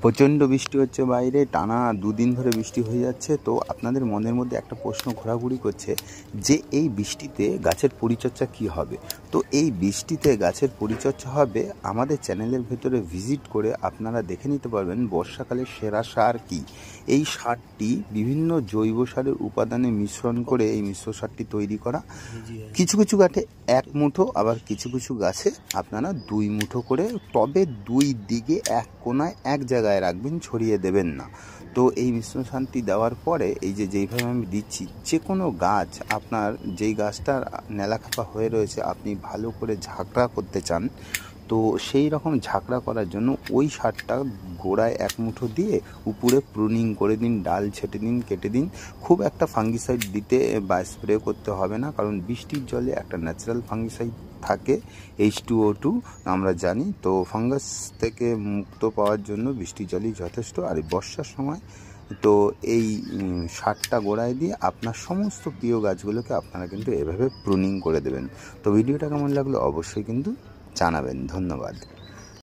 প্রচণ্ড বৃষ্টি হচ্ছে বাইরে, টানা 2 দিন ধরে বৃষ্টি হয়ে যাচ্ছে। তো আপনাদের মনের মধ্যে একটা প্রশ্ন ঘোরাঘুরি করছে যে এই বৃষ্টিতে গাছের পরিচর্যা কি হবে। তো এই বৃষ্টিতে গাছের পরিচর্যা হবে, আমাদের চ্যানেলের ভেতরে ভিজিট করে আপনারা দেখে নিতে পারবেন বর্ষাকালের সেরা সার কি। এই সারটি বিভিন্ন জৈব সারের উপাদানে মিশ্রণ করে এই মিশ্র সারটি তৈরি করা। কিছু কিছু গাছে 1 মুঠো, আবার কিছু কিছু গাছে আপনারা 2 মুঠো করে, তবে 2 দিকে 1 কোণায় 1 জায়গায় রাখবেন, ছড়িয়ে দেবেন না। তো এই মিশ্রণ সারটি দেওয়ার পরে এই যেইভাবে আমি দিচ্ছি, যে কোনো গাছ, আপনার যেই গাছটার নেলাখাপা হয়ে রয়েছে আপনি ভালো করে ঝাঁকড়া করতে চান, তো সেই রকম ঝাঁকড়া করার জন্য ওই সারটা গোড়ায় 1 মুঠো দিয়ে উপরে প্রুনিং করে দিন, ডাল ছেটে দিন, কেটে দিন। খুব একটা ফাঙ্গিসাইড দিতে বা স্প্রে করতে হবে না, কারণ বৃষ্টির জলে একটা ন্যাচারাল ফাঙ্গিসাইড থাকে, H2O2 আমরা জানি। তো ফাঙ্গাস থেকে মুক্ত পাওয়ার জন্য বৃষ্টির জলই যথেষ্ট। আর এই বর্ষার সময় তো এই সারটা গোড়ায় দিয়ে আপনার সমস্ত প্রিয় গাছগুলোকে আপনারা কিন্তু এভাবে প্রুনিং করে দেবেন। তো ভিডিওটা কেমন লাগলো অবশ্যই কিন্তু জানাবেন। ধন্যবাদ।